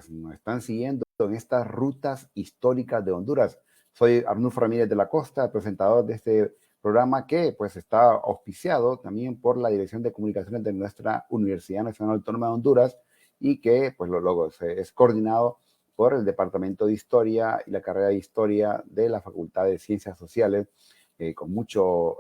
pues nos están siguiendo en estas rutas históricas de Honduras. Soy Arnulfo Ramírez de la Costa, presentador de este programa que pues está auspiciado también por la Dirección de Comunicaciones de nuestra Universidad Nacional Autónoma de Honduras y que pues es coordinado por el Departamento de Historia y la carrera de Historia de la Facultad de Ciencias Sociales, con mucho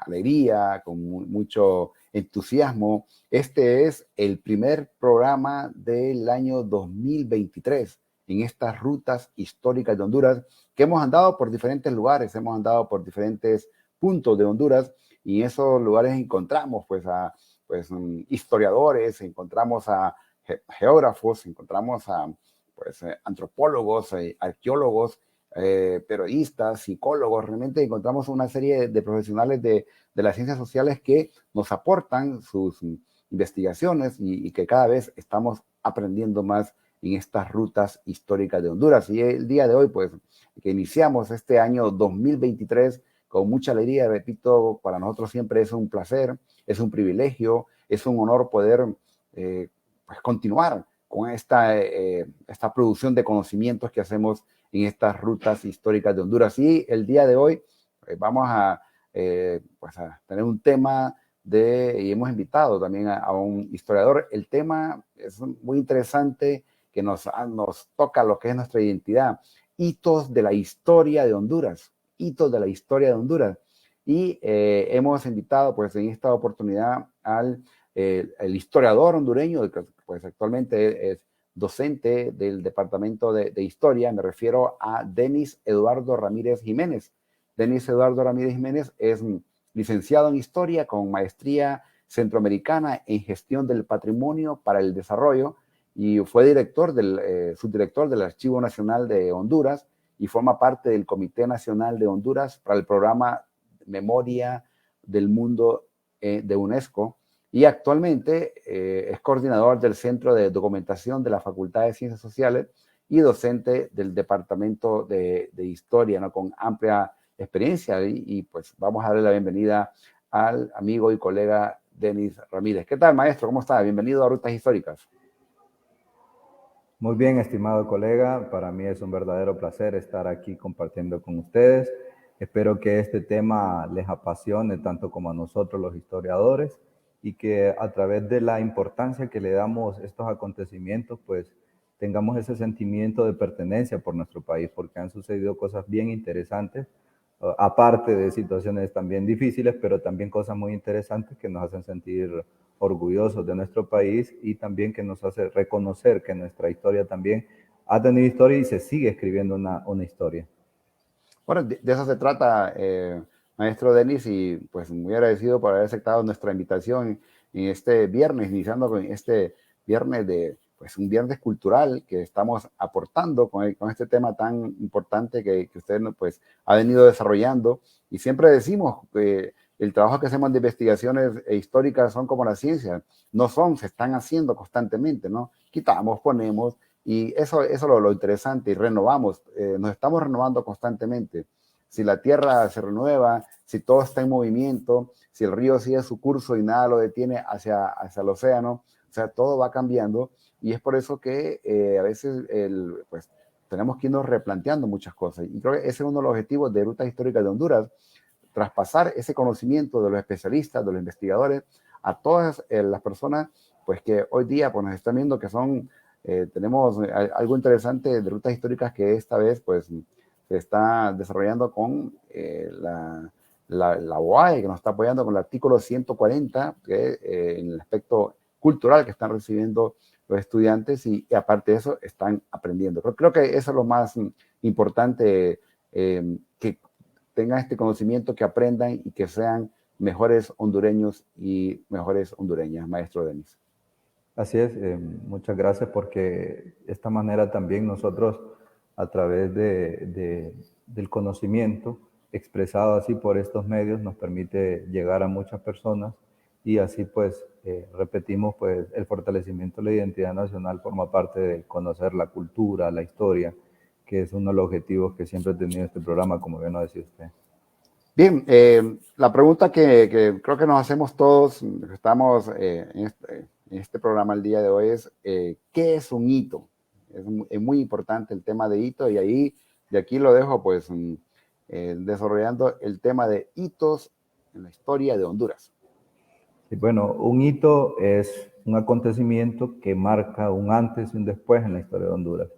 alegría, con mucho entusiasmo. Este es el primer programa del año 2023 en estas rutas históricas de Honduras, que hemos andado por diferentes lugares, hemos andado por diferentes puntos de Honduras, y en esos lugares encontramos historiadores, encontramos a geógrafos, encontramos a antropólogos, arqueólogos, periodistas, psicólogos. Realmente encontramos una serie de profesionales de las ciencias sociales que nos aportan sus investigaciones y que cada vez estamos aprendiendo más en estas rutas históricas de Honduras. Y el día de hoy, pues, que iniciamos este año 2023 con mucha alegría, repito, para nosotros siempre es un placer, es un privilegio, es un honor poder pues continuar con esta producción de conocimientos que hacemos en estas rutas históricas de Honduras. Y el día de hoy vamos a tener un tema y hemos invitado también a un historiador. El tema es muy interesante, que nos toca lo que es nuestra identidad, hitos de la historia de Honduras, hitos de la historia de Honduras. Y hemos invitado pues en esta oportunidad al el historiador hondureño, que pues actualmente es docente del Departamento de Historia. Me refiero a Denis Eduardo Ramírez Jiménez. Denis Eduardo Ramírez Jiménez es licenciado en Historia con maestría centroamericana en Gestión del Patrimonio para el Desarrollo, y fue subdirector del Archivo Nacional de Honduras, y forma parte del Comité Nacional de Honduras para el programa Memoria del Mundo de UNESCO. Y actualmente es coordinador del Centro de Documentación de la Facultad de Ciencias Sociales y docente del Departamento de Historia, ¿no? Con amplia experiencia. Y pues vamos a darle la bienvenida al amigo y colega Denis Ramírez. ¿Qué tal, maestro? ¿Cómo está? Bienvenido a Rutas Históricas. Muy bien, estimado colega. Para mí es un verdadero placer estar aquí compartiendo con ustedes. Espero que este tema les apasione tanto como a nosotros los historiadores, y que a través de la importancia que le damos a estos acontecimientos, pues tengamos ese sentimiento de pertenencia por nuestro país, porque han sucedido cosas bien interesantes, aparte de situaciones también difíciles, pero también cosas muy interesantes que nos hacen sentir orgullosos de nuestro país, y también que nos hace reconocer que nuestra historia también ha tenido historia y se sigue escribiendo una historia. Bueno, de eso se trata, maestro Denis, y pues muy agradecido por haber aceptado nuestra invitación en este viernes, iniciando con este viernes un viernes cultural que estamos aportando con este tema tan importante que usted pues ha venido desarrollando. Y siempre decimos que el trabajo que hacemos de investigaciones históricas son como la ciencia, se están haciendo constantemente, ¿no? Quitamos, ponemos, y eso es lo interesante, y renovamos, nos estamos renovando constantemente. Si la tierra se renueva, si todo está en movimiento, si el río sigue su curso y nada lo detiene hacia el océano, o sea, todo va cambiando, y es por eso que a veces pues, tenemos que irnos replanteando muchas cosas. Y creo que ese es uno de los objetivos de Rutas Históricas de Honduras, traspasar ese conocimiento de los especialistas, de los investigadores, a todas las personas pues, que hoy día pues, nos están viendo que son... tenemos algo interesante de Rutas Históricas que esta vez pues se está desarrollando con la OAE, que nos está apoyando con el artículo 140, que en el aspecto cultural que están recibiendo los estudiantes, y aparte de eso están aprendiendo. Creo que eso es lo más importante, que tengan este conocimiento, que aprendan y que sean mejores hondureños y mejores hondureñas, maestro Denis. Así es, muchas gracias, porque de esta manera también nosotros, a través del conocimiento expresado así por estos medios, nos permite llegar a muchas personas, y así pues repetimos, pues el fortalecimiento de la identidad nacional forma parte de conocer la cultura, la historia, que es uno de los objetivos que siempre ha tenido este programa, como bien lo decía usted. Bien, la pregunta que creo que nos hacemos todos, que estamos en este programa el día de hoy, es ¿qué es un hito? es muy importante el tema de hito, y ahí, de aquí lo dejo pues desarrollando el tema de hitos en la historia de Honduras. Y bueno, un hito es un acontecimiento que marca un antes y un después en la historia de Honduras.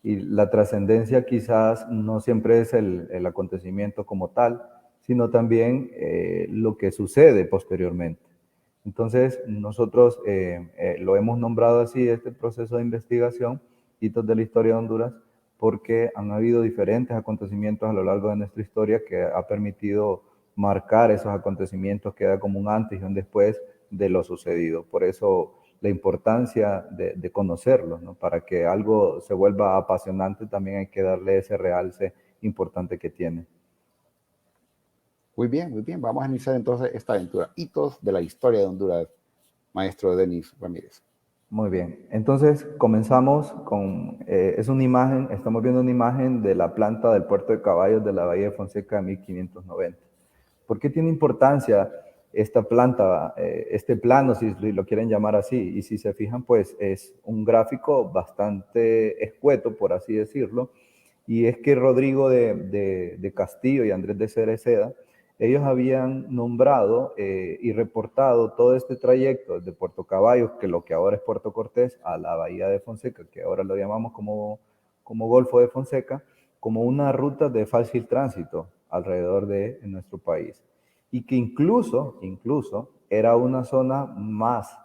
Y la trascendencia quizás no siempre es el acontecimiento como tal, sino también lo que sucede posteriormente. Entonces, nosotros lo hemos nombrado así, este proceso de investigación, hitos de la historia de Honduras, porque han habido diferentes acontecimientos a lo largo de nuestra historia que ha permitido marcar esos acontecimientos, queda como un antes y un después de lo sucedido. Por eso la importancia de conocerlos, ¿no? Para que algo se vuelva apasionante también hay que darle ese realce importante que tiene. Muy bien, muy bien. Vamos a iniciar entonces esta aventura. Hitos de la historia de Honduras, maestro Denis Ramírez. Muy bien, entonces comenzamos con, es una imagen, estamos viendo una imagen de la planta del puerto de caballos de la Bahía de Fonseca de 1590. ¿Por qué tiene importancia esta planta, este plano, si lo quieren llamar así? Y si se fijan, pues es un gráfico bastante escueto, por así decirlo, y es que Rodrigo de Castillo y Andrés de Cereceda, ellos habían nombrado y reportado todo este trayecto desde Puerto Caballos, que lo que ahora es Puerto Cortés, a la Bahía de Fonseca, que ahora lo llamamos como Golfo de Fonseca, como una ruta de fácil tránsito alrededor de nuestro país. Y que incluso era una zona más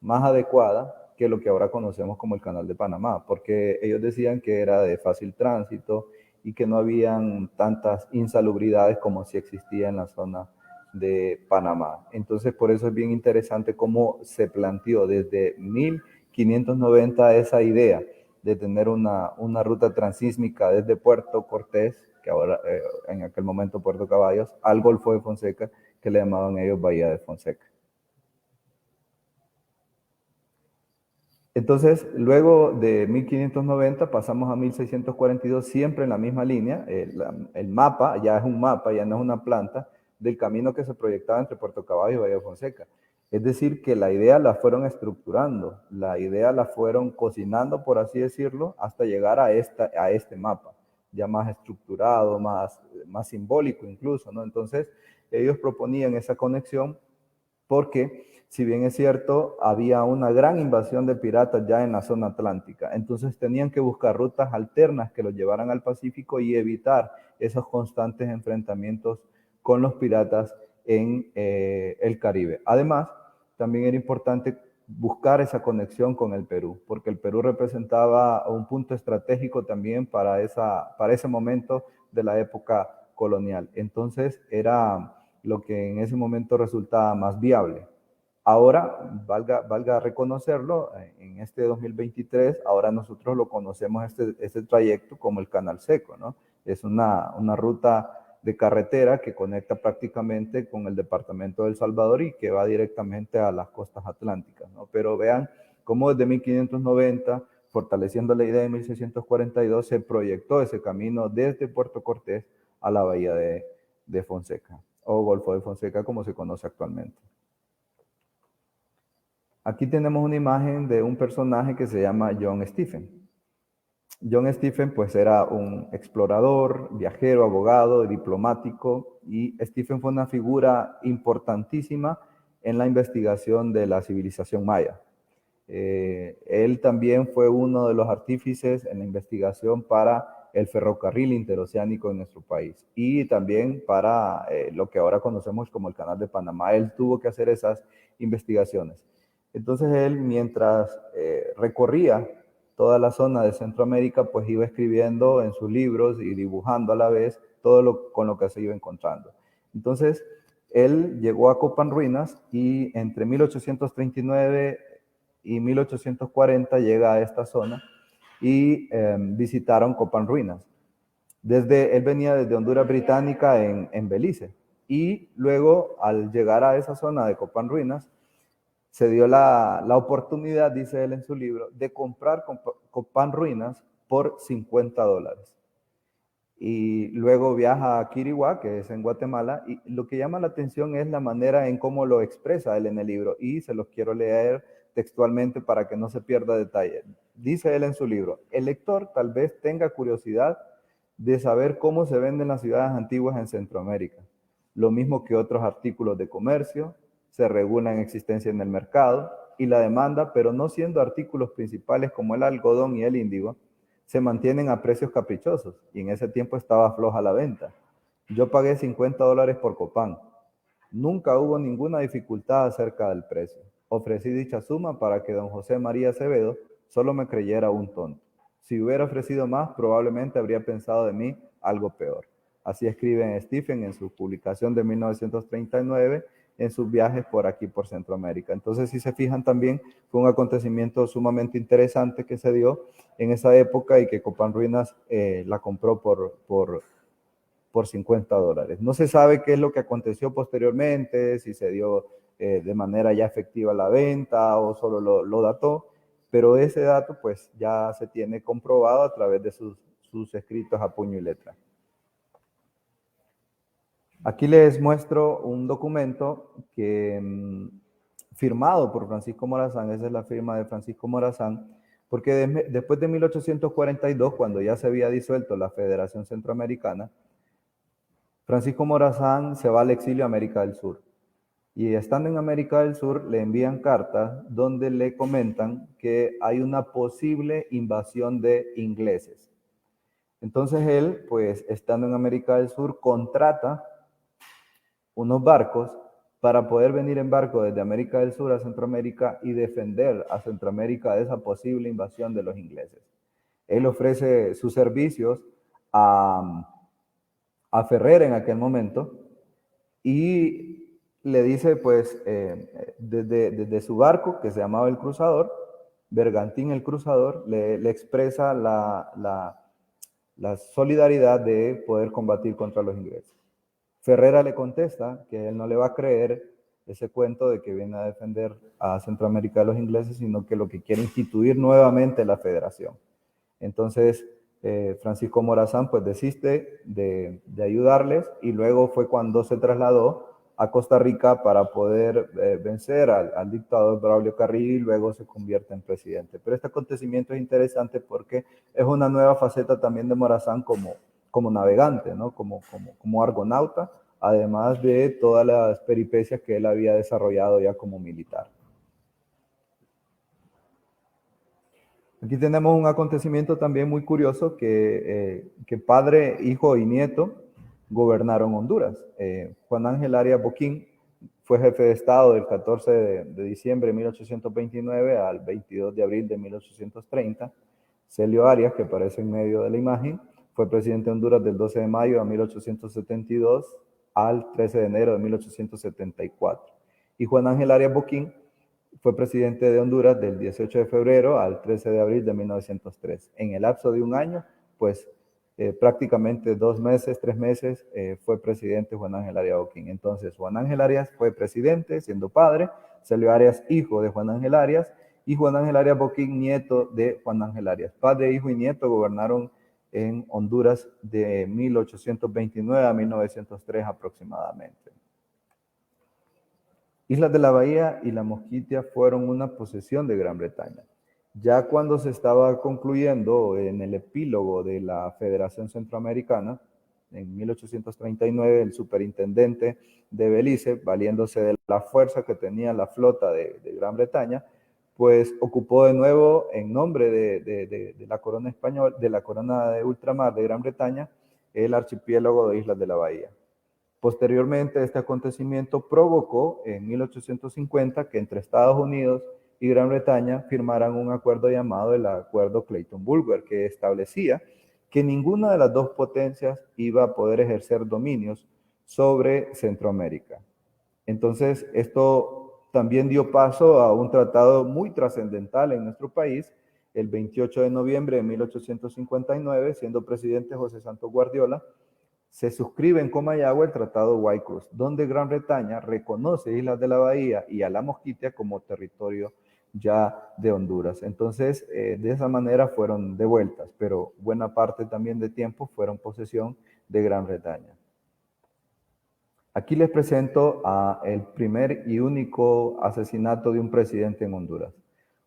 adecuada que lo que ahora conocemos como el Canal de Panamá, porque ellos decían que era de fácil tránsito y que no habían tantas insalubridades como si existía en la zona de Panamá. Entonces, por eso es bien interesante cómo se planteó desde 1590 esa idea de tener una ruta transísmica desde Puerto Cortés, que ahora en aquel momento Puerto Caballos, al Golfo de Fonseca, que le llamaban ellos Bahía de Fonseca. Entonces, luego de 1590 pasamos a 1642, siempre en la misma línea. El mapa ya es un mapa, ya no es una planta, del camino que se proyectaba entre Puerto Caballo y Bahía de Fonseca. Es decir, que la idea la fueron estructurando, la idea la fueron cocinando, por así decirlo, hasta llegar a este mapa, ya más estructurado, más simbólico incluso, ¿no? Entonces, ellos proponían esa conexión porque, si bien es cierto, había una gran invasión de piratas ya en la zona atlántica. Entonces tenían que buscar rutas alternas que los llevaran al Pacífico y evitar esos constantes enfrentamientos con los piratas en el Caribe. Además, también era importante buscar esa conexión con el Perú, porque el Perú representaba un punto estratégico también para ese momento de la época colonial. Entonces era lo que en ese momento resultaba más viable. Ahora, valga reconocerlo, en este 2023, ahora nosotros lo conocemos este trayecto como el Canal Seco, ¿no? Es una ruta de carretera que conecta prácticamente con el departamento de El Salvador y que va directamente a las costas atlánticas, ¿no? Pero vean cómo desde 1590, fortaleciendo la idea de 1642, se proyectó ese camino desde Puerto Cortés a la Bahía de Fonseca, o Golfo de Fonseca como se conoce actualmente. Aquí tenemos una imagen de un personaje que se llama John Stephen. John Stephen pues era un explorador, viajero, abogado, diplomático, y Stephen fue una figura importantísima en la investigación de la civilización maya. Él también fue uno de los artífices en la investigación para el ferrocarril interoceánico en nuestro país y también para lo que ahora conocemos como el Canal de Panamá. Él tuvo que hacer esas investigaciones. Entonces él, mientras recorría toda la zona de Centroamérica, pues iba escribiendo en sus libros y dibujando a la vez todo con lo que se iba encontrando. Entonces, él llegó a Copán Ruinas y entre 1839 y 1840 llega a esta zona y visitaron Copán Ruinas. Él venía desde Honduras Británica en Belice y luego al llegar a esa zona de Copán Ruinas se dio la oportunidad, dice él en su libro, de comprar Copán Ruinas por $50. Y luego viaja a Quiriguá, que es en Guatemala, y lo que llama la atención es la manera en cómo lo expresa él en el libro, y se los quiero leer textualmente para que no se pierda detalle. Dice él en su libro, el lector tal vez tenga curiosidad de saber cómo se venden las ciudades antiguas en Centroamérica. Lo mismo que otros artículos de comercio, se regulan existencia en el mercado y la demanda, pero no siendo artículos principales como el algodón y el índigo, se mantienen a precios caprichosos y en ese tiempo estaba floja la venta. Yo pagué $50 por copán. Nunca hubo ninguna dificultad acerca del precio. Ofrecí dicha suma para que don José María Acevedo solo me creyera un tonto. Si hubiera ofrecido más, probablemente habría pensado de mí algo peor. Así escribe Stephen en su publicación de 1939 en sus viajes por aquí, por Centroamérica. Entonces, si se fijan también, fue un acontecimiento sumamente interesante que se dio en esa época y que Copán Ruinas la compró por $50. No se sabe qué es lo que aconteció posteriormente, si se dio de manera ya efectiva la venta o solo lo dató, pero ese dato pues ya se tiene comprobado a través de sus escritos a puño y letra. Aquí les muestro un documento que firmado por Francisco Morazán, esa es la firma de Francisco Morazán, porque después de 1842, cuando ya se había disuelto la Federación Centroamericana, Francisco Morazán se va al exilio a América del Sur. Y estando en América del Sur, le envían cartas donde le comentan que hay una posible invasión de ingleses. Entonces él, pues estando en América del Sur, contrata unos barcos para poder venir en barco desde América del Sur a Centroamérica y defender a Centroamérica de esa posible invasión de los ingleses. Él ofrece sus servicios a Ferrer en aquel momento y le dice pues desde su barco que se llamaba el Cruzador, Bergantín el Cruzador, le expresa la solidaridad de poder combatir contra los ingleses. Ferrera le contesta que él no le va a creer ese cuento de que viene a defender a Centroamérica de los ingleses, sino que lo que quiere instituir nuevamente la federación. Entonces, Francisco Morazán pues desiste de ayudarles y luego fue cuando se trasladó a Costa Rica para poder vencer al dictador Braulio Carrillo y luego se convierte en presidente. Pero este acontecimiento es interesante porque es una nueva faceta también de Morazán como navegante, ¿no? como argonauta, además de todas las peripecias que él había desarrollado ya como militar. Aquí tenemos un acontecimiento también muy curioso que padre, hijo y nieto gobernaron Honduras. Juan Ángel Arias Boquín fue jefe de Estado del 14 de diciembre de 1829 al 22 de abril de 1830. Celio Arias, que aparece en medio de la imagen, fue presidente de Honduras del 12 de mayo de 1872 al 13 de enero de 1874. Y Juan Ángel Arias Boquín fue presidente de Honduras del 18 de febrero al 13 de abril de 1903. En el lapso de un año, pues prácticamente 2 meses, 3 meses, fue presidente Juan Ángel Arias Boquín. Entonces, Juan Ángel Arias fue presidente, siendo padre, Celio Arias, hijo de Juan Ángel Arias, y Juan Ángel Arias Boquín, nieto de Juan Ángel Arias. Padre, hijo y nieto gobernaron en Honduras de 1829 a 1903 aproximadamente. Islas de la Bahía y la Mosquitia fueron una posesión de Gran Bretaña. Ya cuando se estaba concluyendo en el epílogo de la Federación Centroamericana, en 1839, el superintendente de Belice, valiéndose de la fuerza que tenía la flota de Gran Bretaña, pues ocupó de nuevo en nombre de la corona española, de la corona de ultramar de Gran Bretaña, el archipiélago de Islas de la Bahía. Posteriormente, este acontecimiento provocó en 1850 que entre Estados Unidos y Gran Bretaña firmaran un acuerdo llamado el Acuerdo Clayton-Bulwer, que establecía que ninguna de las dos potencias iba a poder ejercer dominios sobre Centroamérica. Entonces, esto también dio paso a un tratado muy trascendental en nuestro país, el 28 de noviembre de 1859, siendo presidente José Santos Guardiola, se suscribe en Comayagua el Tratado White-Cruz, donde Gran Bretaña reconoce Islas de la Bahía y a la Mosquitia como territorio ya de Honduras. Entonces, de esa manera fueron devueltas, pero buena parte también de tiempo fueron posesión de Gran Bretaña. Aquí les presento el primer y único asesinato de un presidente en Honduras.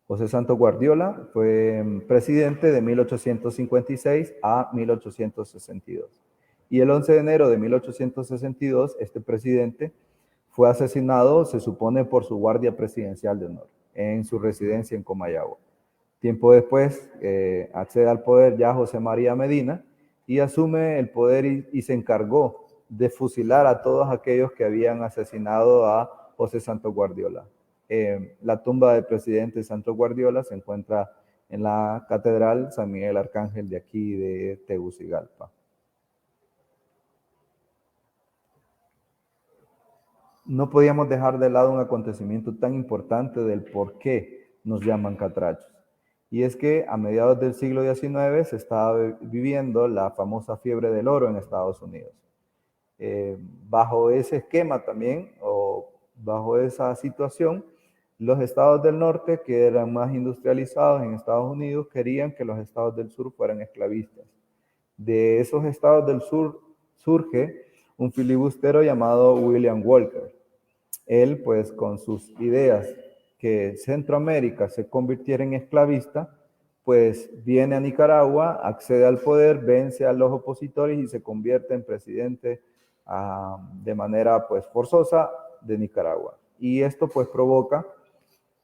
José Santos Guardiola fue presidente de 1856 a 1862. Y el 11 de enero de 1862, este presidente fue asesinado, se supone, por su guardia presidencial de honor en su residencia en Comayagua. Tiempo después accede al poder ya José María Medina y asume el poder y se encargó de fusilar a todos aquellos que habían asesinado a José Santos Guardiola. La tumba del presidente Santos Guardiola se encuentra en la Catedral San Miguel Arcángel de aquí de Tegucigalpa. No podíamos dejar de lado un acontecimiento tan importante del por qué nos llaman catrachos. Y es que a mediados del siglo XIX se estaba viviendo la famosa fiebre del oro en Estados Unidos. Bajo ese esquema también, o bajo esa situación, los estados del norte, que eran más industrializados en Estados Unidos, querían que los estados del sur fueran esclavistas. De esos estados del sur surge un filibustero llamado William Walker. Él, pues, con sus ideas que Centroamérica se convirtiera en esclavista, pues viene a Nicaragua, accede al poder, vence a los opositores y se convierte en presidente de manera pues forzosa de Nicaragua. Y esto pues provoca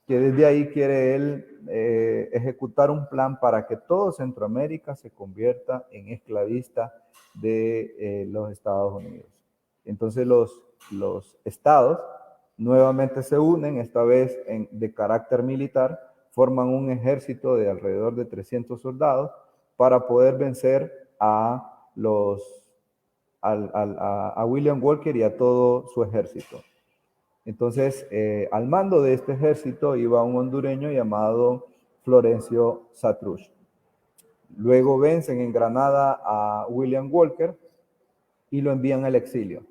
que desde ahí quiere él ejecutar un plan para que todo Centroamérica se convierta en esclavista de los Estados Unidos. Entonces los estados nuevamente se unen, esta vez de carácter militar, forman un ejército de alrededor de 300 soldados para poder vencer a William Walker y a todo su ejército. Entonces, al mando de este ejército iba un hondureño llamado Florencio Satruch. Luego vencen en Granada a William Walker y lo envían al exilio.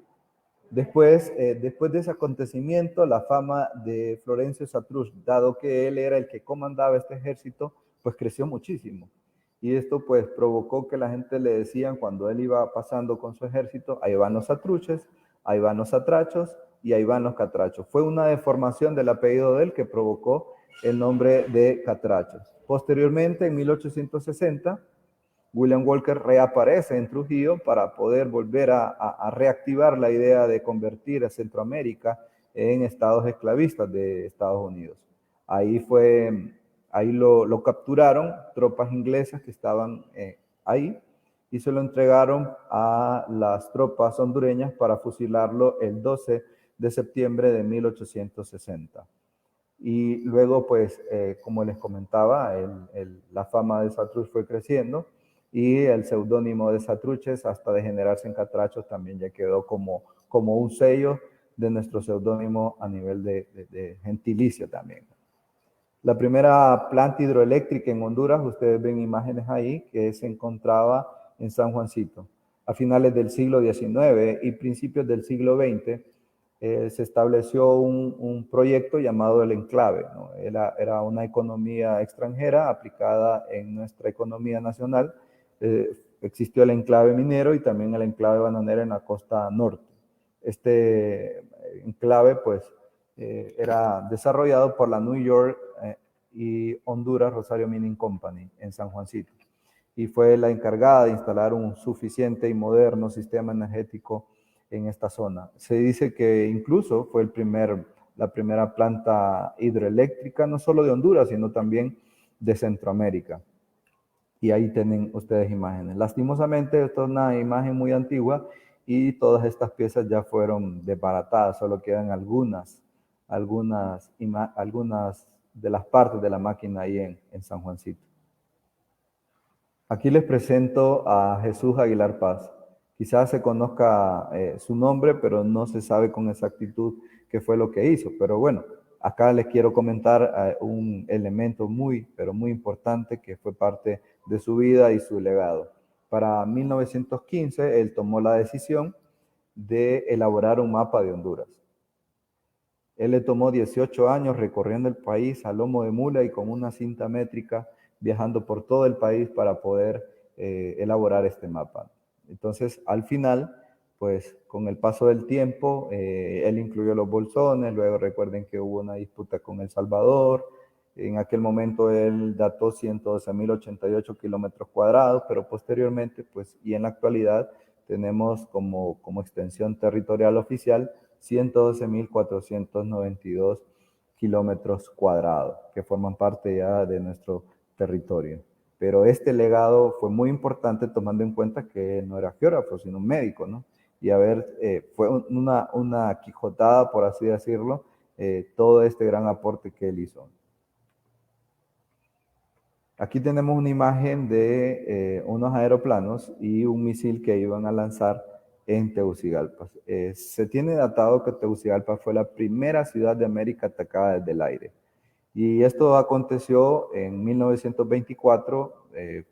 Después de ese acontecimiento, la fama de Florencio Satruch, dado que él era el que comandaba este ejército, pues creció muchísimo. Y esto pues provocó que la gente le decían cuando él iba pasando con su ejército, ahí van los Satruches, ahí van los Satrachos y ahí van los Catrachos. Fue una deformación del apellido de él que provocó el nombre de Catrachos. Posteriormente, en 1860, William Walker reaparece en Trujillo para poder volver a reactivar la idea de convertir a Centroamérica en estados esclavistas de Estados Unidos. Ahí lo capturaron tropas inglesas que estaban ahí y se lo entregaron a las tropas hondureñas para fusilarlo el 12 de septiembre de 1860. Y luego, pues, como les comentaba, la fama de Satruch fue creciendo y el seudónimo de Satruches, hasta degenerarse en Catrachos, también ya quedó como un sello de nuestro seudónimo a nivel de gentilicio también. La primera planta hidroeléctrica en Honduras, ustedes ven imágenes ahí, que se encontraba en San Juancito. A finales del siglo XIX y principios del siglo XX, se estableció un proyecto llamado el enclave, ¿no? Era una economía extranjera aplicada en nuestra economía nacional. Existió el enclave minero y también el enclave bananero en la costa norte. Este enclave, pues, era desarrollado por la New York y Honduras Rosario Mining Company en San Juancito. Y fue la encargada de instalar un suficiente y moderno sistema energético en esta zona. Se dice que incluso fue la primera planta hidroeléctrica, no solo de Honduras, sino también de Centroamérica. Y ahí tienen ustedes imágenes. Lastimosamente, esta es una imagen muy antigua y todas estas piezas ya fueron desbaratadas, solo quedan algunas de las partes de la máquina ahí en San Juancito. Aquí les presento a Jesús Aguilar Paz. Quizás se conozca su nombre, pero no se sabe con exactitud qué fue lo que hizo. Pero bueno, acá les quiero comentar un elemento pero muy importante que fue parte de su vida y su legado. Para 1915, él tomó la decisión de elaborar un mapa de Honduras. Él le tomó 18 años recorriendo el país a lomo de mula y con una cinta métrica, viajando por todo el país para poder elaborar este mapa. Entonces, al final, pues con el paso del tiempo, él incluyó los bolsones, luego recuerden que hubo una disputa con El Salvador, En aquel momento él dató 112.088 kilómetros cuadrados, pero posteriormente, pues, y en la actualidad, tenemos como extensión territorial oficial 112.492 kilómetros cuadrados, que forman parte ya de nuestro territorio. Pero este legado fue muy importante tomando en cuenta que él no era geógrafo, sino un médico, ¿no? Y fue una quijotada, por así decirlo, todo este gran aporte que él hizo. Aquí tenemos una imagen de unos aeroplanos y un misil que iban a lanzar en Tegucigalpa. Se tiene datado que Tegucigalpa fue la primera ciudad de América atacada desde el aire. Y esto aconteció en 1924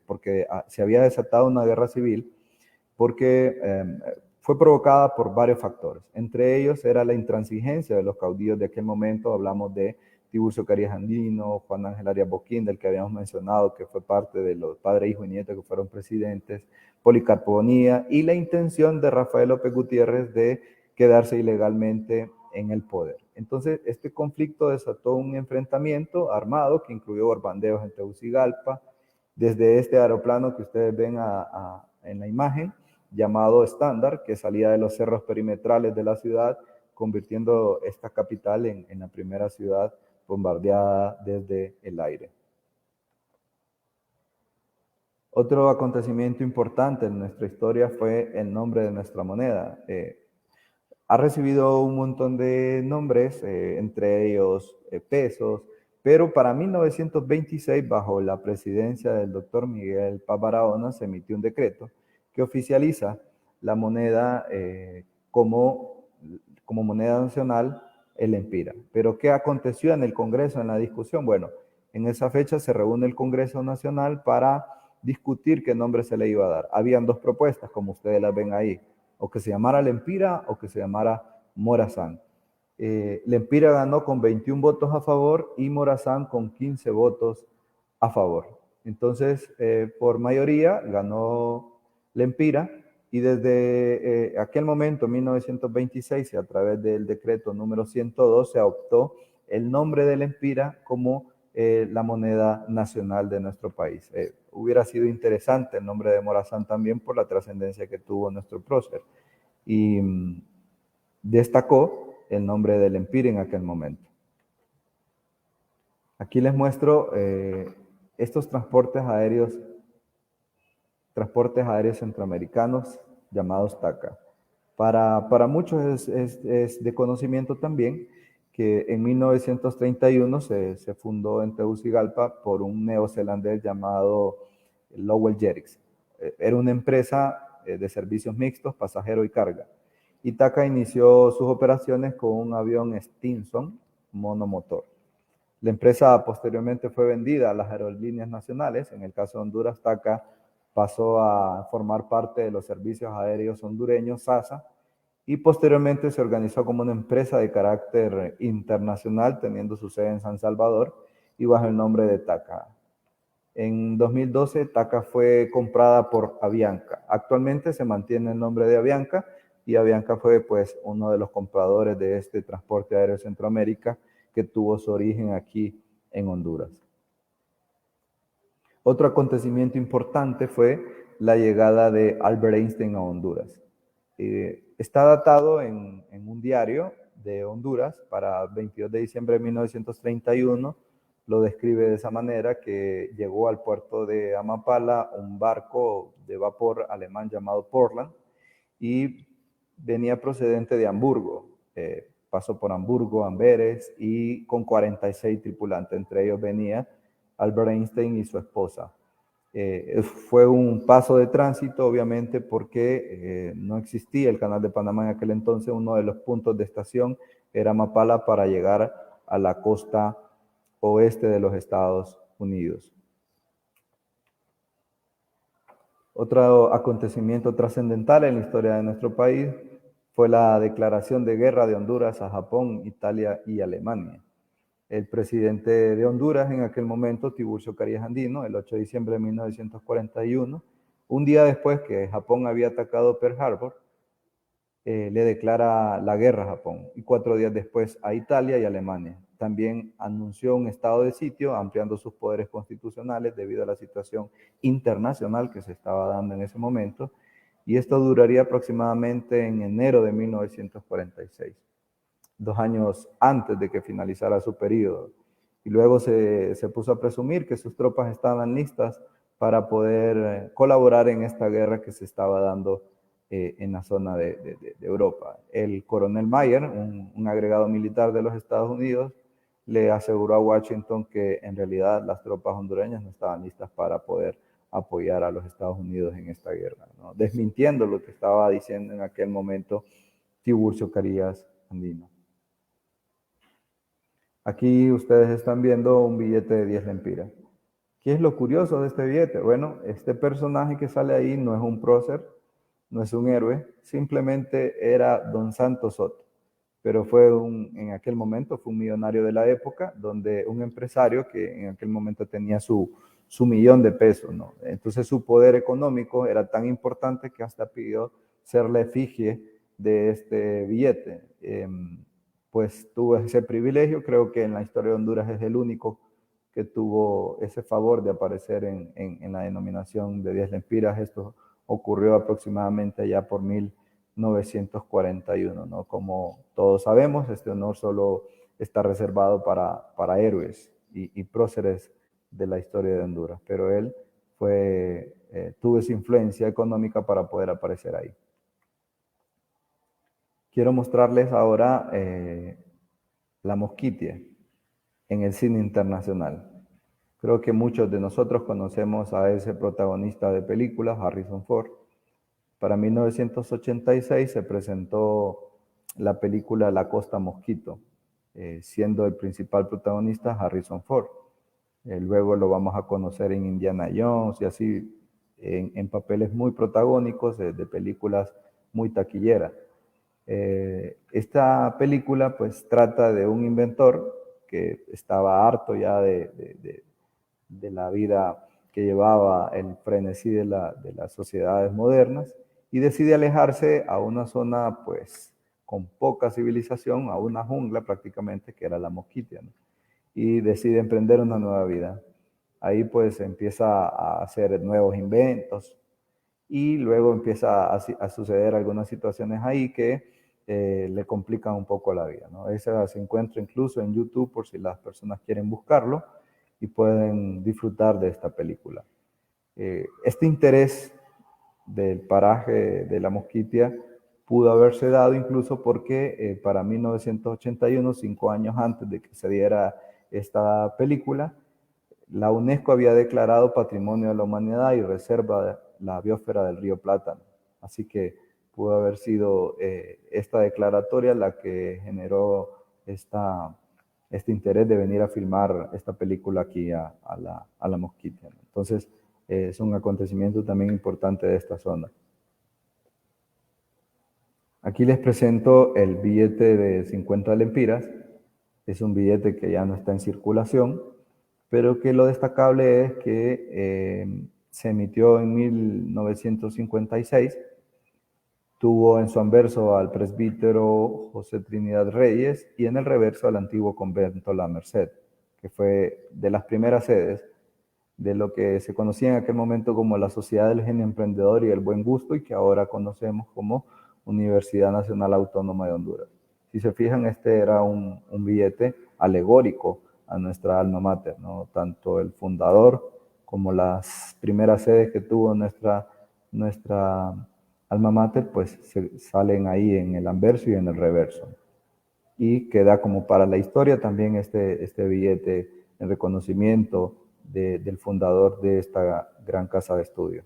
porque se había desatado una guerra civil porque fue provocada por varios factores. Entre ellos era la intransigencia de los caudillos de aquel momento. Hablamos de Tiburcio Carías Andino, Juan Ángel Arias Boquín, del que habíamos mencionado, que fue parte de los padre, hijo y nieto que fueron presidentes, Policarpo Bonilla, y la intención de Rafael López Gutiérrez de quedarse ilegalmente en el poder. Entonces, este conflicto desató un enfrentamiento armado que incluyó bandeos en Tegucigalpa, desde este aeroplano que ustedes ven en la imagen, llamado Estándar, que salía de los cerros perimetrales de la ciudad, convirtiendo esta capital en la primera ciudad bombardeada desde el aire. Otro acontecimiento importante en nuestra historia fue el nombre de nuestra moneda. Ha recibido un montón de nombres, entre ellos pesos, pero para 1926, bajo la presidencia del doctor Miguel Paz Barahona, se emitió un decreto que oficializa la moneda como moneda nacional, el empira. Pero ¿qué aconteció en el Congreso, en la discusión? Bueno, en esa fecha se reúne el Congreso Nacional para discutir qué nombre se le iba a dar. Habían dos propuestas, como ustedes las ven ahí, o que se llamara Lempira o que se llamara Morazán. Lempira ganó con 21 votos a favor y Morazán con 15 votos a favor. Entonces, por mayoría ganó Lempira, y desde aquel momento, 1926, a través del decreto número 102, se adoptó el nombre de Lempira como la moneda nacional de nuestro país. Hubiera sido interesante el nombre de Morazán también por la trascendencia que tuvo nuestro prócer. Y destacó el nombre del Empire en aquel momento. Aquí les muestro estos transportes aéreos centroamericanos llamados TACA. Para muchos es de conocimiento también que en 1931 se fundó en Tegucigalpa por un neozelandés llamado Lowell Jerix. Era una empresa de servicios mixtos, pasajero y carga. Y TACA inició sus operaciones con un avión Stinson monomotor. La empresa posteriormente fue vendida a las aerolíneas nacionales. En el caso de Honduras, TACA pasó a formar parte de los servicios aéreos hondureños, SASA, y posteriormente se organizó como una empresa de carácter internacional, teniendo su sede en San Salvador y bajo el nombre de TACA. En 2012, TACA fue comprada por Avianca. Actualmente se mantiene el nombre de Avianca, y Avianca fue pues uno de los compradores de este transporte aéreo Centroamérica que tuvo su origen aquí en Honduras. Otro acontecimiento importante fue la llegada de Albert Einstein a Honduras. Está datado en un diario de Honduras para 22 de diciembre de 1931. Lo describe de esa manera, que llegó al puerto de Amapala un barco de vapor alemán llamado Portland y venía procedente de Hamburgo. Pasó por Hamburgo, Amberes, y con 46 tripulantes. Entre ellos venía Albert Einstein y su esposa. Fue un paso de tránsito, obviamente, porque no existía el Canal de Panamá en aquel entonces. Uno de los puntos de estación era Mapala para llegar a la costa oeste de los Estados Unidos. Otro acontecimiento trascendental en la historia de nuestro país fue la declaración de guerra de Honduras a Japón, Italia y Alemania. El presidente de Honduras en aquel momento, Tiburcio Carías Andino, el 8 de diciembre de 1941, un día después que Japón había atacado Pearl Harbor, le declara la guerra a Japón, y 4 días después a Italia y Alemania. también anunció un estado de sitio, ampliando sus poderes constitucionales debido a la situación internacional que se estaba dando en ese momento, y esto duraría aproximadamente en enero de 1946, 2 años antes de que finalizara su periodo. Y luego se puso a presumir que sus tropas estaban listas para poder colaborar en esta guerra que se estaba dando en la zona de Europa. El coronel Mayer, un agregado militar de los Estados Unidos, le aseguró a Washington que en realidad las tropas hondureñas no estaban listas para poder apoyar a los Estados Unidos en esta guerra, ¿no? Desmintiendo lo que estaba diciendo en aquel momento Tiburcio Carías Andino. Aquí ustedes están viendo un billete de 10 lempiras. ¿Qué es lo curioso de este billete? Bueno, este personaje que sale ahí no es un prócer, no es un héroe, simplemente era Don Santos Soto, pero en aquel momento fue un millonario de la época, donde un empresario que en aquel momento tenía su $1.000.000, ¿no? Entonces su poder económico era tan importante que hasta pidió ser la efigie de este billete. Pues tuvo ese privilegio, creo que en la historia de Honduras es el único que tuvo ese favor de aparecer en la denominación de 10 lempiras. Esto ocurrió aproximadamente ya por 1941, ¿no? Como todos sabemos, este honor solo está reservado para héroes y próceres de la historia de Honduras, pero él tuvo esa influencia económica para poder aparecer ahí. Quiero mostrarles ahora La Mosquitia en el cine internacional. Creo que muchos de nosotros conocemos a ese protagonista de películas, Harrison Ford. Para 1986 se presentó la película La Costa Mosquito, siendo el principal protagonista Harrison Ford. Luego lo vamos a conocer en Indiana Jones y así en papeles muy protagónicos de películas muy taquilleras. Esta película pues trata de un inventor que estaba harto ya de la vida que llevaba el frenesí de las sociedades modernas y decide alejarse a una zona pues con poca civilización, a una jungla prácticamente que era la Mosquitia, ¿no? Y decide emprender una nueva vida. Ahí pues empieza a hacer nuevos inventos y luego empieza a suceder algunas situaciones ahí que le complican un poco la vida, ¿no? Esa se encuentra incluso en YouTube por si las personas quieren buscarlo y pueden disfrutar de esta película. Este interés del paraje de la Mosquitia pudo haberse dado incluso porque para 1981, 5 años antes de que se diera esta película, la UNESCO había declarado Patrimonio de la Humanidad y reserva la biosfera del río Plátano. Así que pudo haber sido esta declaratoria la que generó este interés de venir a filmar esta película aquí a la Mosquitia, ¿no? Entonces, es un acontecimiento también importante de esta zona. Aquí les presento el billete de 50 lempiras. Es un billete que ya no está en circulación, pero que lo destacable es que se emitió en 1956. Tuvo en su anverso al presbítero José Trinidad Reyes y en el reverso al antiguo convento La Merced, que fue de las primeras sedes de lo que se conocía en aquel momento como la Sociedad del Genio Emprendedor y el Buen Gusto y que ahora conocemos como Universidad Nacional Autónoma de Honduras. Si se fijan, este era un billete alegórico a nuestra alma mater, ¿no? Tanto el fundador como las primeras sedes que tuvo nuestra alma mater, pues salen ahí en el anverso y en el reverso. Y queda como para la historia también este billete en reconocimiento del fundador de esta gran casa de estudio.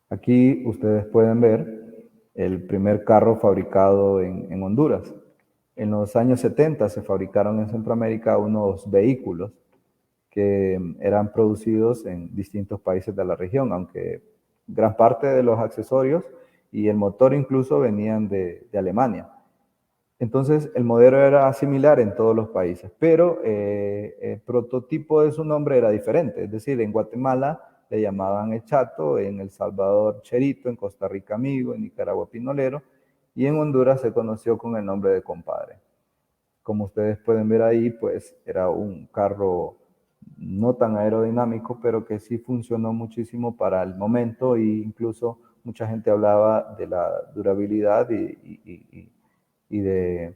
Aquí ustedes pueden ver el primer carro fabricado en Honduras. En los años 70 se fabricaron en Centroamérica unos vehículos que eran producidos en distintos países de la región, aunque gran parte de los accesorios y el motor incluso venían de Alemania. Entonces, el modelo era similar en todos los países, pero el prototipo de su nombre era diferente. Es decir, en Guatemala le llamaban el Chato, en El Salvador Cherito, en Costa Rica Amigo, en Nicaragua Pinolero, y en Honduras se conoció con el nombre de Compadre. Como ustedes pueden ver ahí, pues era un carro no tan aerodinámico, pero que sí funcionó muchísimo para el momento, e incluso mucha gente hablaba de la durabilidad y de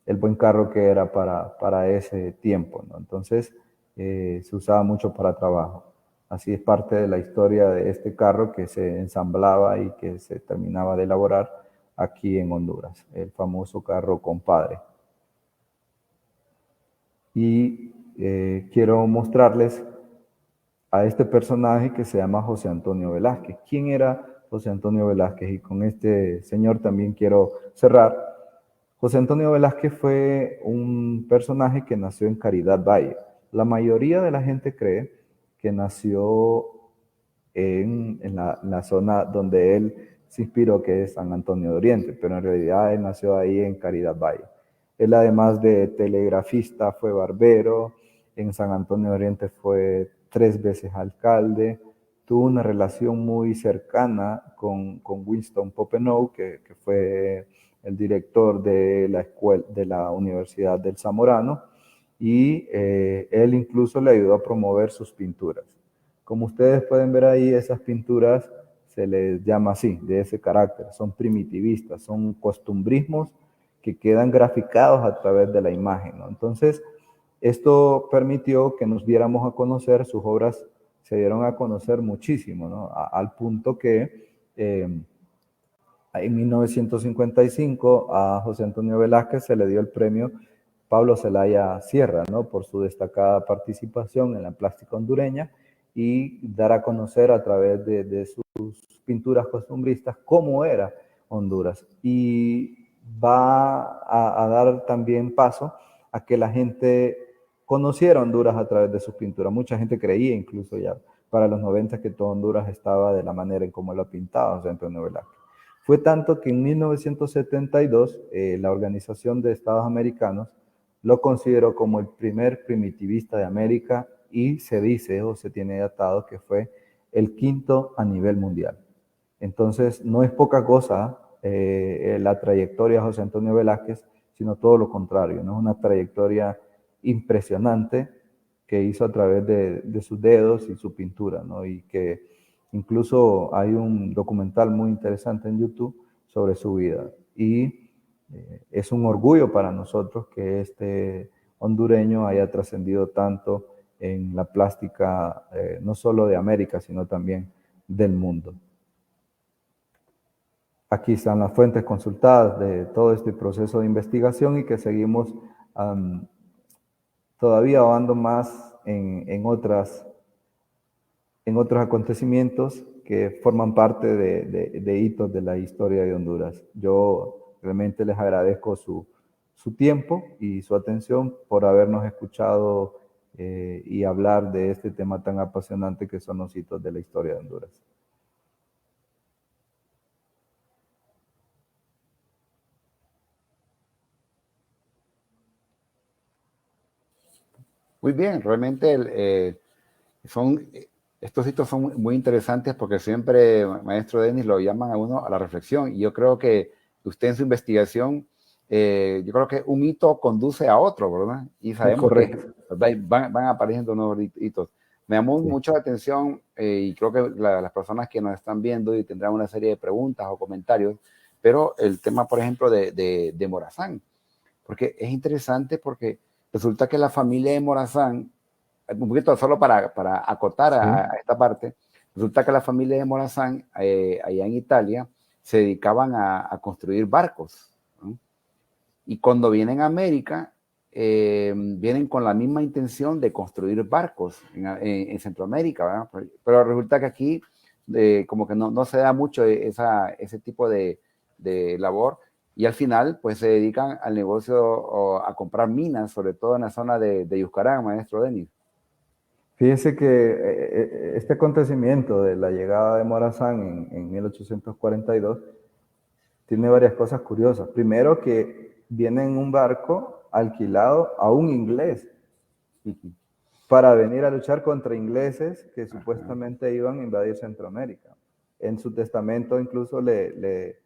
el buen carro que era para ese tiempo, ¿no? Entonces, se usaba mucho para trabajo. Así es parte de la historia de este carro que se ensamblaba y que se terminaba de elaborar aquí en Honduras, el famoso carro compadre. Y quiero mostrarles a este personaje que se llama José Antonio Velázquez. ¿Quién era José Antonio Velázquez? Y con este señor también quiero cerrar. José Antonio Velázquez fue un personaje que nació en Caridad Valle. La mayoría de la gente cree que nació en la zona donde él se inspiró, que es San Antonio de Oriente, pero en realidad él nació ahí en Caridad Valle. Él, además de telegrafista, fue barbero. En San Antonio de Oriente fue 3 veces alcalde. Tuvo una relación muy cercana con Winston Popenoe, que fue el director de la escuela, de la Universidad del Zamorano, y él incluso le ayudó a promover sus pinturas. Como ustedes pueden ver ahí, esas pinturas se les llama así, de ese carácter. Son primitivistas, son costumbrismos que quedan graficados a través de la imagen, ¿no? Entonces, esto permitió que nos diéramos a conocer, sus obras se dieron a conocer muchísimo, ¿no? Al punto que en 1955 a José Antonio Velázquez se le dio el premio Pablo Zelaya Sierra, ¿no? Por su destacada participación en la plástica hondureña y dar a conocer a través de sus pinturas costumbristas cómo era Honduras. Y va a dar también paso a que la gente conociera Honduras a través de sus pinturas. Mucha gente creía incluso ya para los 90 que todo Honduras estaba de la manera en cómo lo pintaba José Antonio Velázquez. Fue tanto que en 1972 la Organización de Estados Americanos lo consideró como el primer primitivista de América y se dice o se tiene datado que fue el quinto a nivel mundial. Entonces, no es poca cosa la trayectoria de José Antonio Velázquez, sino todo lo contrario, ¿no? Es una trayectoria impresionante que hizo a través de sus dedos y su pintura, ¿no? Y que incluso hay un documental muy interesante en YouTube sobre su vida. Y es un orgullo para nosotros que este hondureño haya trascendido tanto en la plástica, no solo de América, sino también del mundo. Aquí están las fuentes consultadas de todo este proceso de investigación y que seguimos todavía ahondando más en otros acontecimientos que forman parte de hitos de la historia de Honduras. Yo realmente les agradezco su tiempo y su atención por habernos escuchado y hablar de este tema tan apasionante que son los hitos de la historia de Honduras. Muy bien, realmente estos hitos son muy interesantes porque siempre, maestro Denis, lo llaman a uno a la reflexión. Y yo creo que usted en su investigación, yo creo que un hito conduce a otro, ¿verdad? Y sabemos que Correcto. van apareciendo nuevos hitos. Me llamó Sí. mucho la atención y creo que las personas que nos están viendo y tendrán una serie de preguntas o comentarios, pero el tema, por ejemplo, de Morazán, porque es interesante porque resulta que la familia de Morazán, un poquito solo para acotar Sí. a esta parte, resulta que la familia de Morazán, allá en Italia, se dedicaban a construir barcos, ¿no? Y cuando vienen a América, vienen con la misma intención de construir barcos en Centroamérica, ¿verdad? Pero resulta que aquí como que no se da mucho ese tipo de labor y al final pues se dedican al negocio a comprar minas, sobre todo en la zona de Yuscarán, maestro Denis. Fíjese que este acontecimiento de la llegada de Morazán en 1842 tiene varias cosas curiosas. Primero que viene en un barco alquilado a un inglés para venir a luchar contra ingleses que supuestamente iban a invadir Centroamérica. En su testamento incluso le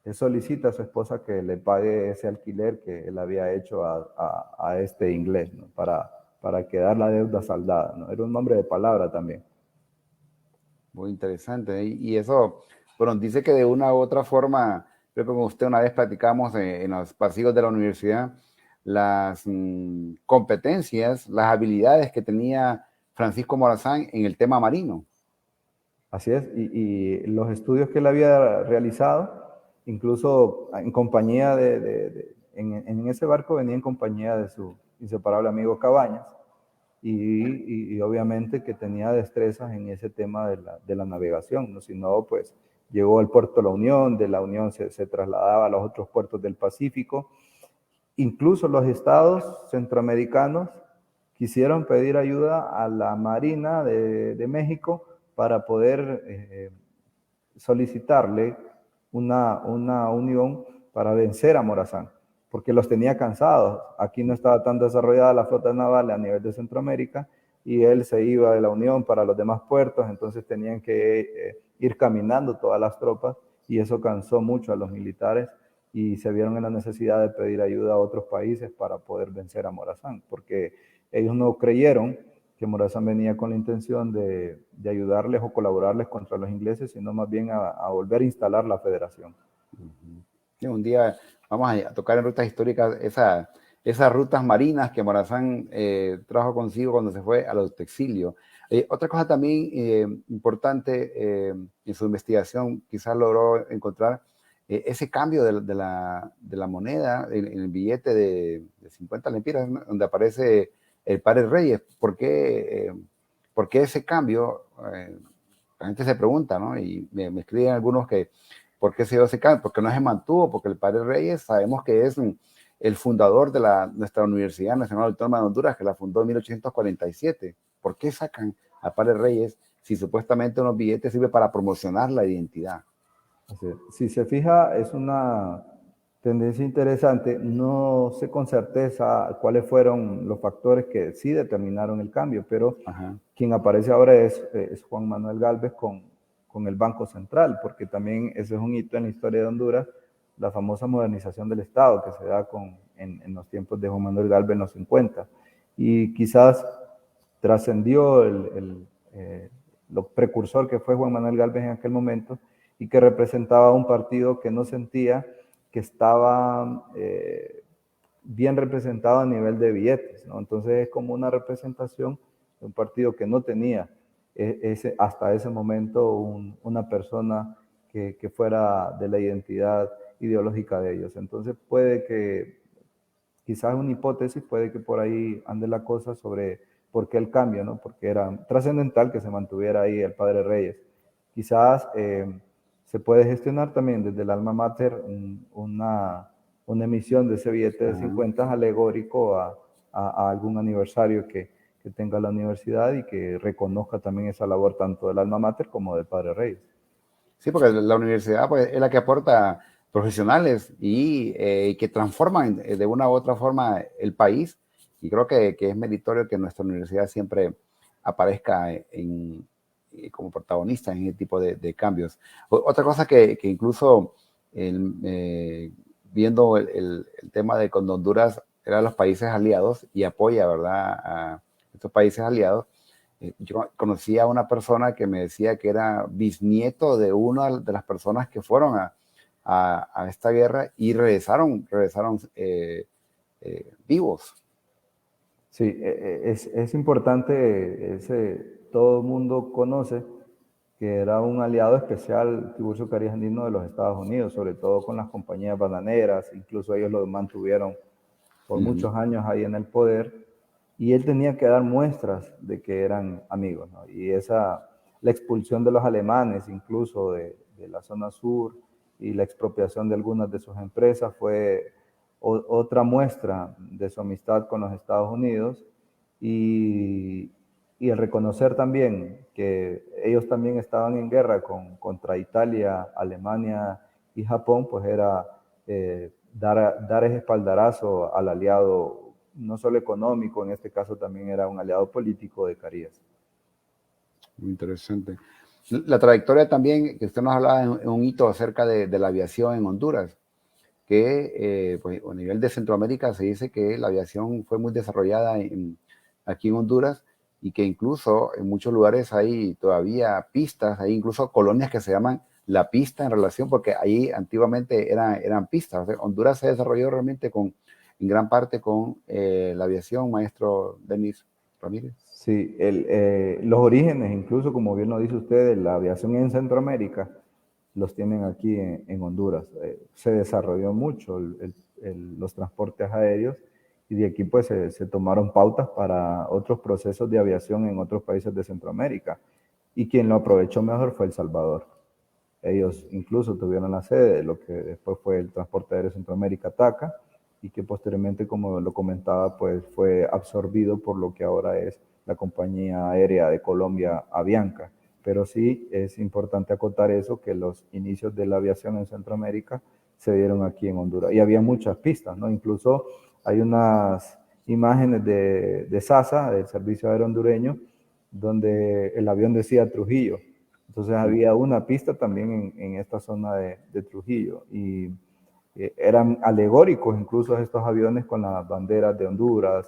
él solicita a su esposa que le pague ese alquiler que él había hecho a este inglés, ¿no? Para quedar la deuda saldada, ¿no? Era un hombre de palabra también. Muy interesante. Y eso, bueno, dice que de una u otra forma, creo que con usted una vez platicamos en los pasillos de la universidad, las competencias, las habilidades que tenía Francisco Morazán en el tema marino. Así es, y los estudios que él había realizado, incluso en compañía en ese barco venía en compañía de su inseparable amigo Cabañas, y obviamente que tenía destrezas en ese tema de la navegación, ¿no? Si no, pues llegó al puerto de la Unión se trasladaba a los otros puertos del Pacífico. Incluso los estados centroamericanos quisieron pedir ayuda a la Marina de México para poder solicitarle una unión para vencer a Morazán, porque los tenía cansados. Aquí no estaba tan desarrollada la flota naval a nivel de Centroamérica y él se iba de la Unión para los demás puertos, entonces tenían que ir caminando todas las tropas y eso cansó mucho a los militares y se vieron en la necesidad de pedir ayuda a otros países para poder vencer a Morazán, porque ellos no creyeron que Morazán venía con la intención de ayudarles o colaborarles contra los ingleses, sino más bien a volver a instalar la federación. Sí, un día vamos a tocar en rutas históricas esas rutas marinas que Morazán trajo consigo cuando se fue a los exilios. Otra cosa también importante en su investigación, quizás logró encontrar ese cambio de la moneda en el billete de 50 lempiras, ¿no? Donde aparece el Padre Reyes. ¿Por qué ese cambio? La gente se pregunta, ¿no? Y me escriben algunos que ¿por qué se dio ese cambio? Porque no se mantuvo, porque el Padre Reyes sabemos que es el fundador de nuestra Universidad Nacional Autónoma de Honduras, que la fundó en 1847. ¿Por qué sacan al Padre Reyes si supuestamente unos billetes sirven para promocionar la identidad? Si se fija, es una tendencia interesante. No sé con certeza cuáles fueron los factores que sí determinaron el cambio, pero Ajá. quien aparece ahora es Juan Manuel Gálvez con el Banco Central, porque también ese es un hito en la historia de Honduras, la famosa modernización del Estado que se da en los tiempos de Juan Manuel Gálvez en los 50. Y quizás trascendió lo precursor que fue Juan Manuel Gálvez en aquel momento y que representaba un partido que no sentía que estaba bien representado a nivel de billetes, ¿no? Entonces es como una representación de un partido que no tenía hasta ese momento una persona que fuera de la identidad ideológica de ellos. Entonces puede que, quizás una hipótesis, puede que por ahí ande la cosa sobre por qué el cambio, ¿no? Porque era trascendental que se mantuviera ahí el Padre Reyes. Quizás se puede gestionar también desde el alma mater una emisión de ese billete de 50 alegórico a algún aniversario que tenga la universidad y que reconozca también esa labor tanto del alma mater como del Padre Reyes. Sí, porque la universidad pues, es la que aporta profesionales y que transforman de una u otra forma el país. Y creo que es meritorio que nuestra universidad siempre aparezca como protagonista en ese tipo de cambios. Otra cosa que incluso viendo el tema de cuando Honduras era de los países aliados y apoya, ¿verdad?, a estos países aliados. Yo conocí a una persona que me decía que era bisnieto de una de las personas que fueron a esta guerra y regresaron vivos. Sí, es importante, todo el mundo conoce que era un aliado especial Tiburcio Carías Andino de los Estados Unidos, sobre todo con las compañías bananeras, incluso ellos lo mantuvieron por muchos años ahí en el poder, y él tenía que dar muestras de que eran amigos, ¿no? Y la expulsión de los alemanes, incluso de la zona sur, y la expropiación de algunas de sus empresas fue otra muestra de su amistad con los Estados Unidos, y, y el reconocer también que ellos también estaban en guerra contra Italia, Alemania y Japón, pues era dar ese espaldarazo al aliado, no solo económico, en este caso también era un aliado político de Carías. Muy interesante. La trayectoria también, que usted nos hablaba en un hito acerca de la aviación en Honduras, que pues, a nivel de Centroamérica se dice que la aviación fue muy desarrollada aquí en Honduras y que incluso en muchos lugares hay todavía pistas, hay incluso colonias que se llaman la pista en relación, porque ahí antiguamente eran pistas. O sea, Honduras se desarrolló realmente en gran parte con la aviación, maestro Denis Ramírez. Sí, los orígenes, incluso como bien lo dice usted, de la aviación en Centroamérica, los tienen aquí en Honduras. Se desarrolló mucho los transportes aéreos y de aquí pues se tomaron pautas para otros procesos de aviación en otros países de Centroamérica. Y quien lo aprovechó mejor fue El Salvador. Ellos incluso tuvieron la sede de lo que después fue el Transporte Aéreo Centroamérica, TACA, y que posteriormente, como lo comentaba, pues fue absorbido por lo que ahora es la compañía aérea de Colombia, Avianca. Pero sí es importante acotar eso, que los inicios de la aviación en Centroamérica se dieron aquí en Honduras. Y había muchas pistas, ¿no? Incluso hay unas imágenes de SASA, del Servicio Aéreo Hondureño, donde el avión decía Trujillo. Entonces había una pista también en esta zona de Trujillo y eran alegóricos incluso estos aviones con las banderas de Honduras,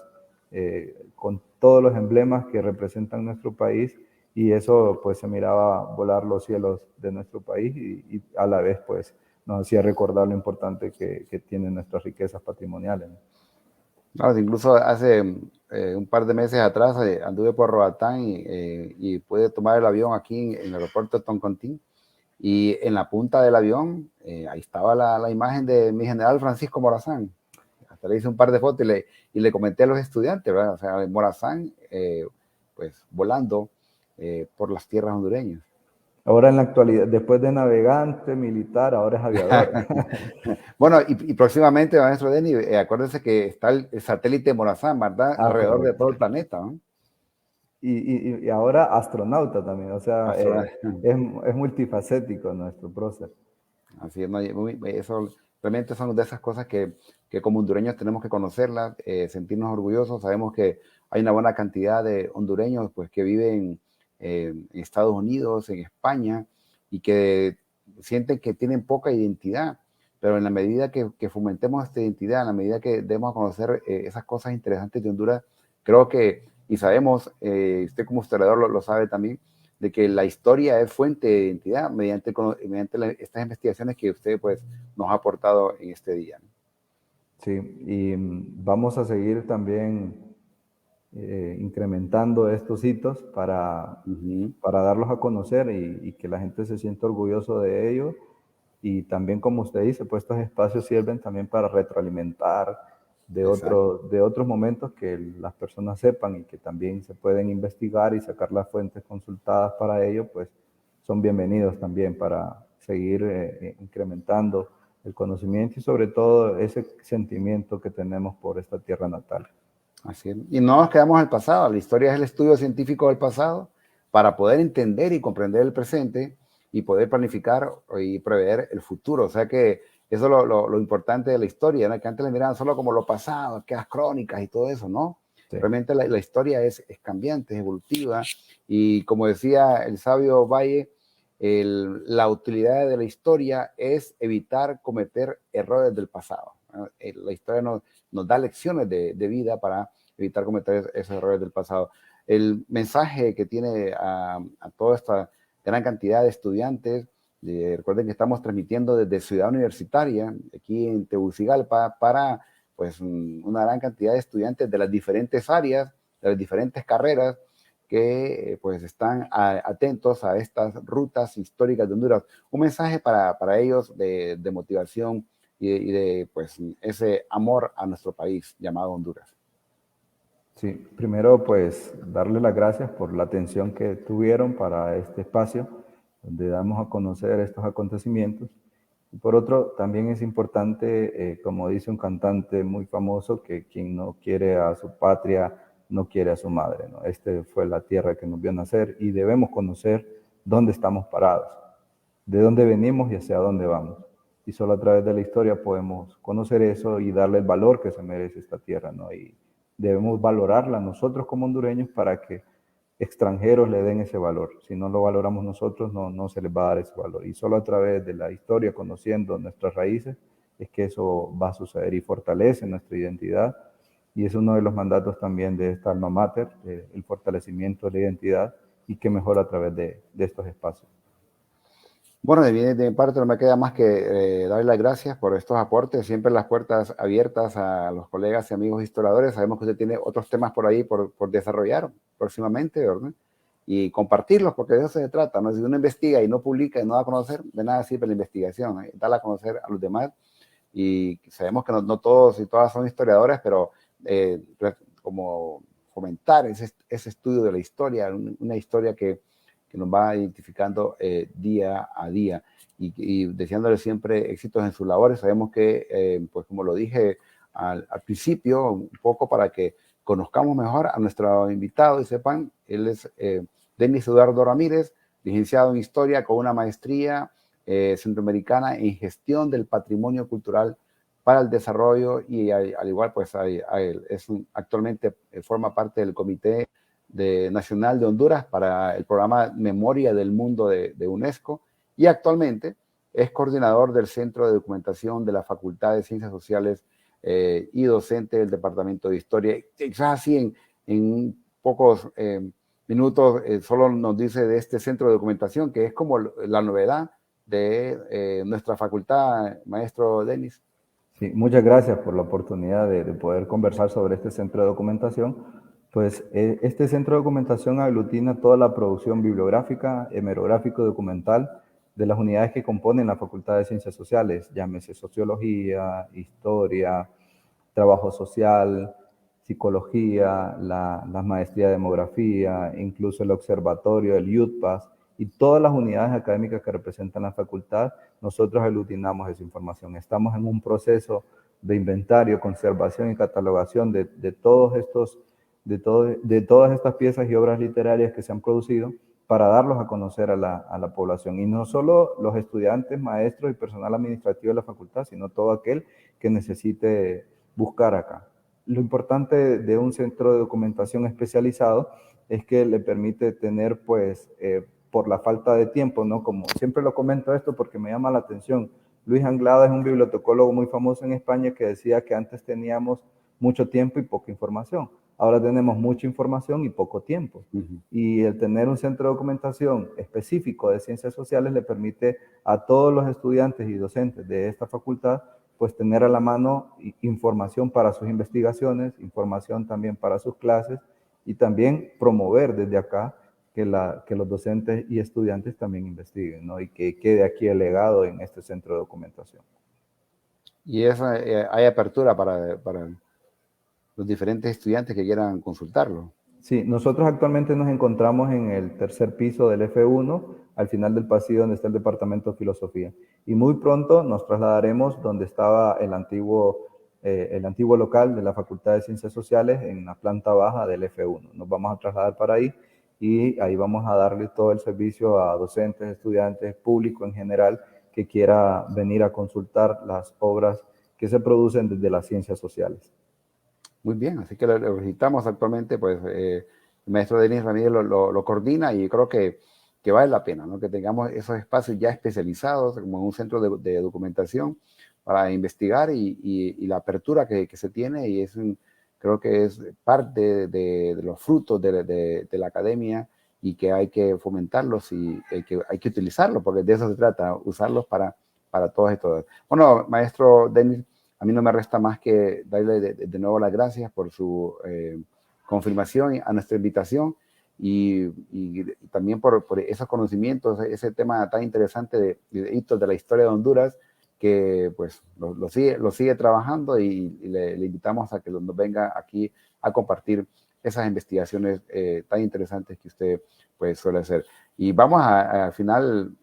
con todos los emblemas que representan nuestro país y eso pues se miraba volar los cielos de nuestro país y a la vez pues nos hacía recordar lo importante que tienen nuestras riquezas patrimoniales. No, incluso hace un par de meses atrás anduve por Roatán y pude tomar el avión aquí en el aeropuerto de Toncontín. Y en la punta del avión, ahí estaba la imagen de mi general Francisco Morazán. Hasta le hice un par de fotos y le comenté a los estudiantes, ¿verdad? O sea, Morazán, pues volando por las tierras hondureñas. Ahora en la actualidad, después de navegante, militar, ahora es aviador. Bueno, y próximamente, maestro Denny, acuérdense que está el satélite Morazán, ¿verdad? Ah, Alrededor de correcto. todo el planeta, ¿no? Y ahora astronauta también, o sea, Hasta- es multifacético nuestro prócer. Así es, ¿no? Eso realmente son de esas cosas que como hondureños tenemos que conocerlas, sentirnos orgullosos. Sabemos que hay una buena cantidad de hondureños pues, que viven en Estados Unidos, en España, y que sienten que tienen poca identidad. Pero en la medida que fomentemos esta identidad, en la medida que demos a conocer esas cosas interesantes de Honduras, creo que, y sabemos, usted como historiador lo sabe también, de que la historia es fuente de identidad mediante estas investigaciones que usted pues, nos ha aportado en este día. Sí, y vamos a seguir también incrementando estos hitos Ujú. para darlos a conocer y que la gente se sienta orgulloso de ellos. Y también, como usted dice, pues estos espacios sirven también para retroalimentar Exacto. de otros momentos que las personas sepan y que también se pueden investigar y sacar las fuentes consultadas para ello, pues son bienvenidos también para seguir incrementando el conocimiento y sobre todo ese sentimiento que tenemos por esta tierra natal. Así es. Y no nos quedamos en el pasado. La historia es el estudio científico del pasado para poder entender y comprender el presente y poder planificar y prever el futuro. O sea que eso es lo importante de la historia, ¿no? Que antes le miraban solo como lo pasado, que las crónicas y todo eso, ¿no? Sí. Realmente la historia es cambiante, es evolutiva. Y como decía el sabio Valle, la utilidad de la historia es evitar cometer errores del pasado, ¿no? La historia nos da lecciones de vida para evitar cometer esos errores del pasado. El mensaje que tiene a toda esta gran cantidad de estudiantes, recuerden que estamos transmitiendo desde Ciudad Universitaria, aquí en Tegucigalpa, para pues, una gran cantidad de estudiantes de las diferentes áreas, de las diferentes carreras, que pues están atentos a estas rutas históricas de Honduras. Un mensaje para ellos de motivación y de pues, ese amor a nuestro país llamado Honduras. Sí, primero pues darle las gracias por la atención que tuvieron para este espacio donde damos a conocer estos acontecimientos. Y por otro, también es importante, como dice un cantante muy famoso, que quien no quiere a su patria no quiere a su madre, ¿no? Este fue la tierra que nos vio nacer y debemos conocer dónde estamos parados, de dónde venimos y hacia dónde vamos. Y solo a través de la historia podemos conocer eso y darle el valor que se merece esta tierra, ¿no? Y debemos valorarla nosotros como hondureños para que extranjeros le den ese valor. Si no lo valoramos nosotros, no se les va a dar ese valor. Y solo a través de la historia, conociendo nuestras raíces, es que eso va a suceder y fortalece nuestra identidad. Y es uno de los mandatos también de esta alma mater, el fortalecimiento de la identidad, y que mejor a través de estos espacios. Bueno, de mi parte no me queda más que darle las gracias por estos aportes, siempre las puertas abiertas a los colegas y amigos historiadores. Sabemos que usted tiene otros temas por ahí por desarrollar próximamente, ¿verdad? Y compartirlos, porque de eso se trata, ¿no? Si uno investiga y no publica y no da a conocer, de nada sirve la investigación, ¿no? Darla a conocer a los demás. Y sabemos que no todos y todas son historiadores, pero como fomentar ese estudio de la historia, una historia que nos va identificando día a día y deseándole siempre éxitos en sus labores. Sabemos que, pues como lo dije al principio, un poco para que conozcamos mejor a nuestro invitado y sepan, él es Denis Eduardo Ramírez, licenciado en Historia con una maestría centroamericana en Gestión del Patrimonio Cultural para el Desarrollo y al igual, pues actualmente forma parte del Comité Nacional de Honduras para el programa Memoria del Mundo de UNESCO y actualmente es coordinador del Centro de Documentación de la Facultad de Ciencias Sociales y docente del Departamento de Historia. Quizás así en pocos minutos solo nos dice de este centro de documentación que es como la novedad de nuestra facultad, maestro Denis. Sí, muchas gracias por la oportunidad de poder conversar sobre este centro de documentación. Pues este centro de documentación aglutina toda la producción bibliográfica, hemerográfico y documental de las unidades que componen la Facultad de Ciencias Sociales, llámese sociología, historia, trabajo social, psicología, las maestrías de demografía, incluso el observatorio, el UTPAS y todas las unidades académicas que representan la facultad, nosotros aglutinamos esa información. Estamos en un proceso de inventario, conservación y catalogación de todas estas piezas y obras literarias que se han producido para darlos a conocer a la población. Y no solo los estudiantes, maestros y personal administrativo de la facultad, sino todo aquel que necesite buscar acá. Lo importante de un centro de documentación especializado es que le permite tener, pues, por la falta de tiempo, ¿no? Como siempre lo comento esto porque me llama la atención. Luis Anglada es un bibliotecólogo muy famoso en España que decía que antes teníamos mucho tiempo y poca información. Ahora tenemos mucha información y poco tiempo. Y el tener un centro de documentación específico de ciencias sociales le permite a todos los estudiantes y docentes de esta facultad pues tener a la mano información para sus investigaciones, información también para sus clases y también promover desde acá que los docentes y estudiantes también investiguen, ¿no? Y que quede aquí el legado en este centro de documentación. Y hay apertura para los diferentes estudiantes que quieran consultarlo. Sí, nosotros actualmente nos encontramos en el tercer piso del F1, al final del pasillo donde está el Departamento de Filosofía. Y muy pronto nos trasladaremos donde estaba el antiguo local de la Facultad de Ciencias Sociales, en la planta baja del F1. Nos vamos a trasladar para ahí y ahí vamos a darle todo el servicio a docentes, estudiantes, público en general que quiera venir a consultar las obras que se producen desde las ciencias sociales. Muy bien, así que lo visitamos actualmente, pues el maestro Denis Ramírez lo coordina y creo que vale la pena, ¿no? Que tengamos esos espacios ya especializados como un centro de documentación para investigar y la apertura que se tiene y creo que es parte de los frutos de la academia y que hay que fomentarlos y que hay que utilizarlos, porque de eso se trata, usarlos para todos y todas. Bueno, maestro Denis, a mí no me resta más que darle de nuevo las gracias por su confirmación a nuestra invitación y también por esos conocimientos, ese tema tan interesante de hitos de la historia de Honduras, que pues lo sigue trabajando y le invitamos a que nos venga aquí a compartir esas investigaciones tan interesantes que usted pues suele hacer. Y vamos al final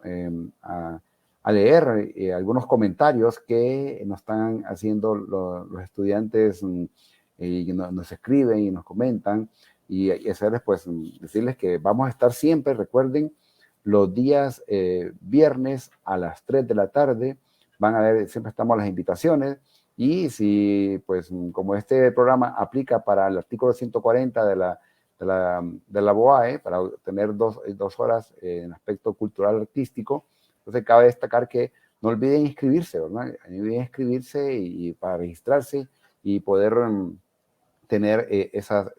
a leer algunos comentarios que nos están haciendo los estudiantes y nos escriben y nos comentan y hacerles, pues, decirles que vamos a estar siempre, recuerden, los días viernes a las 3 de la tarde, van a ver, siempre estamos las invitaciones y si, pues, como este programa aplica para el artículo 140 de la BOAE para obtener dos horas en aspecto cultural artístico. Entonces, cabe destacar que no olviden inscribirse, ¿verdad? No olviden inscribirse y para registrarse y poder tener esas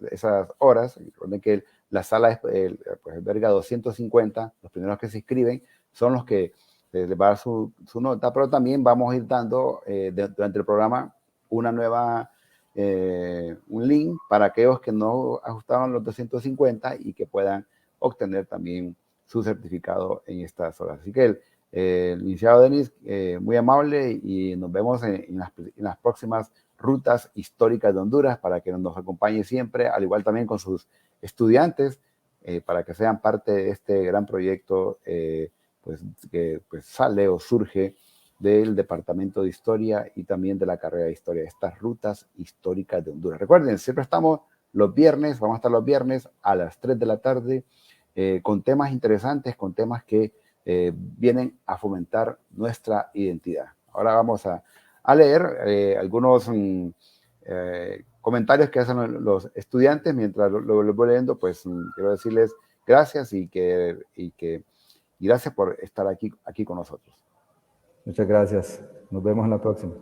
horas. Recuerden que la sala es, pues, alberga 250, los primeros que se inscriben son los que les va a dar su nota, pero también vamos a ir dando durante el programa una nueva, un link para aquellos que no ajustaron los 250 y que puedan obtener también su certificado en estas horas. Así que el licenciado Denis, muy amable, y nos vemos en las próximas rutas históricas de Honduras para que nos acompañe siempre, al igual también con sus estudiantes, para que sean parte de este gran proyecto pues, que pues, sale o surge del Departamento de Historia y también de la carrera de Historia, estas rutas históricas de Honduras. Recuerden, siempre estamos los viernes, vamos a estar los viernes a las 3 de la tarde con temas interesantes, con temas que vienen a fomentar nuestra identidad. Ahora vamos a leer algunos comentarios que hacen los estudiantes mientras lo voy leyendo. Pues quiero decirles gracias y gracias por estar aquí con nosotros. Muchas gracias. Nos vemos en la próxima.